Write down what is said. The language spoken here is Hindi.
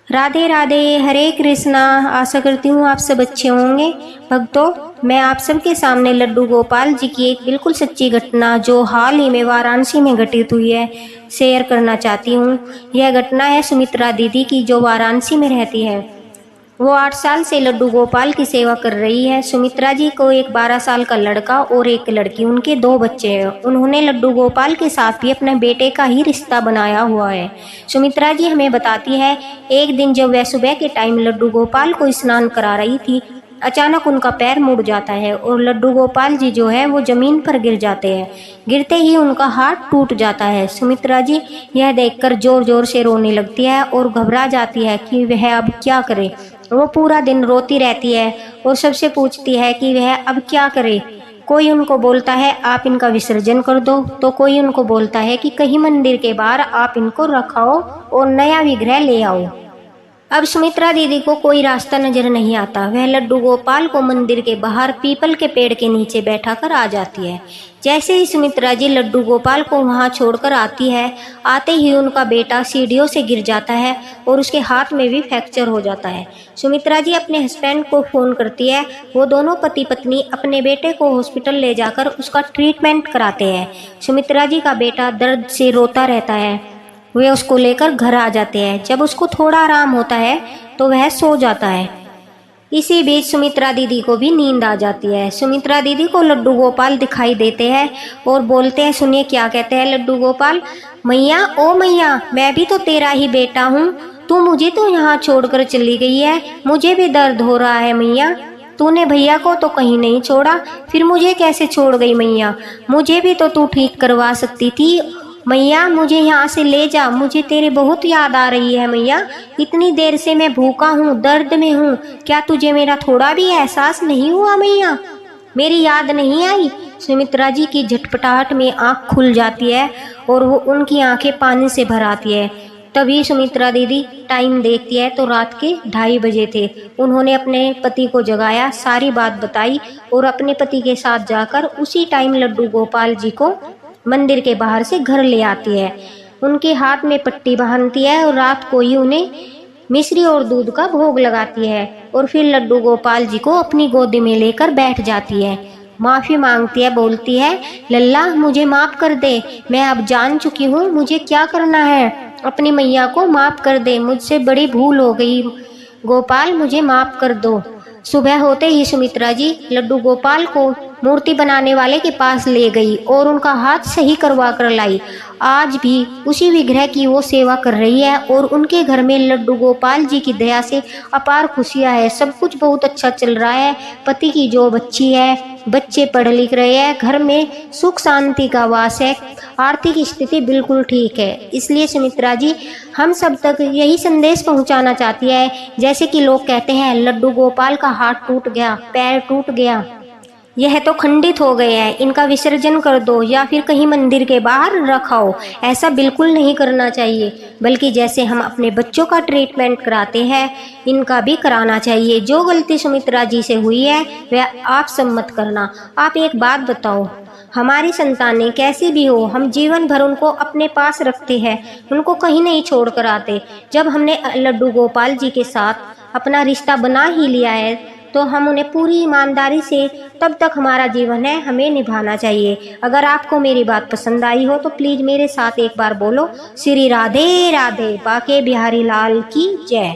राधे राधे, हरे कृष्णा। आशा करती हूँ आप सब अच्छे होंगे। भक्तों, मैं आप सबके सामने लड्डू गोपाल जी की एक बिल्कुल सच्ची घटना जो हाल ही में वाराणसी में घटित हुई है शेयर करना चाहती हूँ। यह घटना है सुमित्रा दीदी की, जो वाराणसी में रहती है। वो 8 साल से लड्डू गोपाल की सेवा कर रही है। सुमित्रा जी को एक 12 साल का लड़का और एक लड़की, उनके 2 बच्चे हैं। उन्होंने लड्डू गोपाल के साथ भी अपने बेटे का ही रिश्ता बनाया हुआ है। सुमित्रा जी हमें बताती है, एक दिन जब वह सुबह के टाइम लड्डू गोपाल को स्नान करा रही थी, अचानक उनका पैर मुड़ जाता है और लड्डू गोपाल जी जो है वो जमीन पर गिर जाते हैं। गिरते ही उनका हाथ टूट जाता है। सुमित्रा जी यह देखकर जोर जोर से रोने लगती है और घबरा जाती है कि वह अब क्या करे। वो पूरा दिन रोती रहती है और सबसे पूछती है कि वह अब क्या करे। कोई उनको बोलता है आप इनका विसर्जन कर दो, तो कोई उनको बोलता है कि कहीं मंदिर के बाहर आप इनको रखाओ और नया विग्रह ले आओ। अब सुमित्रा दीदी को कोई रास्ता नजर नहीं आता। वह लड्डू गोपाल को मंदिर के बाहर पीपल के पेड़ के नीचे बैठा कर आ जाती है। जैसे ही सुमित्रा जी लड्डू गोपाल को वहां छोड़कर आती है, आते ही उनका बेटा सीढ़ियों से गिर जाता है और उसके हाथ में भी फ्रैक्चर हो जाता है। सुमित्रा जी अपने हस्बैंड को फ़ोन करती है। वो दोनों पति पत्नी अपने बेटे को हॉस्पिटल ले जाकर उसका ट्रीटमेंट कराते हैं। सुमित्रा जी का बेटा दर्द से रोता रहता है। वे उसको लेकर घर आ जाते हैं। जब उसको थोड़ा आराम होता है तो वह सो जाता है। इसी बीच सुमित्रा दीदी को भी नींद आ जाती है। सुमित्रा दीदी को लड्डू गोपाल दिखाई देते हैं और बोलते हैं, सुनिए क्या कहते हैं लड्डू गोपाल। मैया, ओ मैया, मैं भी तो तेरा ही बेटा हूँ, तू मुझे तो यहाँ छोड़कर चली गई है। मुझे भी दर्द हो रहा है मैया। तूने भैया को तो कहीं नहीं छोड़ा, फिर मुझे कैसे छोड़ गई मैया? मुझे भी तो तू ठीक करवा सकती थी मैया, मुझे यहाँ से ले जा, मुझे तेरे बहुत याद आ रही है मैया। इतनी देर से मैं भूखा हूँ, दर्द में हूँ, क्या तुझे मेरा थोड़ा भी एहसास नहीं हुआ मैया? मेरी याद नहीं आई? सुमित्रा जी की झटपटाहट में आँख खुल जाती है और वो उनकी आंखें पानी से भर आती है। तभी सुमित्रा दीदी टाइम देखती है तो रात के 2:30 बजे थे। उन्होंने अपने पति को जगाया, सारी बात बताई और अपने पति के साथ जाकर उसी टाइम लड्डू गोपाल जी को मंदिर के बाहर से घर ले आती है। उनके हाथ में पट्टी बांधती है और रात को ही उन्हें मिश्री और दूध का भोग लगाती है और फिर लड्डू गोपाल जी को अपनी गोदी में लेकर बैठ जाती है। माफ़ी मांगती है, बोलती है, लल्ला मुझे माफ़ कर दे, मैं अब जान चुकी हूँ मुझे क्या करना है। अपनी मैया को माफ़ कर दे, मुझसे बड़ी भूल हो गई गोपाल, मुझे माफ़ कर दो। सुबह होते ही सुमित्रा जी लड्डू गोपाल को मूर्ति बनाने वाले के पास ले गई और उनका हाथ सही करवा कर लाई। आज भी उसी विग्रह की वो सेवा कर रही है और उनके घर में लड्डू गोपाल जी की दया से अपार खुशियां है। सब कुछ बहुत अच्छा चल रहा है। पति की जॉब अच्छी है, बच्चे पढ़ लिख रहे हैं, घर में सुख शांति का वास है, आर्थिक स्थिति बिल्कुल ठीक है। इसलिए सुमित्रा जी हम सब तक यही संदेश पहुंचाना चाहती है, जैसे कि लोग कहते हैं लड्डू गोपाल का हाथ टूट गया, पैर टूट गया, यह तो खंडित हो गए हैं, इनका विसर्जन कर दो या फिर कहीं मंदिर के बाहर रखाओ। ऐसा बिल्कुल नहीं करना चाहिए, बल्कि जैसे हम अपने बच्चों का ट्रीटमेंट कराते हैं इनका भी कराना चाहिए। जो गलती सुमित्रा जी से हुई है वह आप सब मत करना। आप एक बात बताओ, हमारी संतानें कैसी भी हो, हम जीवन भर उनको अपने पास रखते हैं, उनको कहीं नहीं छोड़ कर आते। जब हमने लड्डू गोपाल जी के साथ अपना रिश्ता बना ही लिया है तो हम उन्हें पूरी ईमानदारी से तब तक हमारा जीवन है हमें निभाना चाहिए। अगर आपको मेरी बात पसंद आई हो तो प्लीज़ मेरे साथ एक बार बोलो, श्री राधे राधे, बाके बिहारी लाल की जय।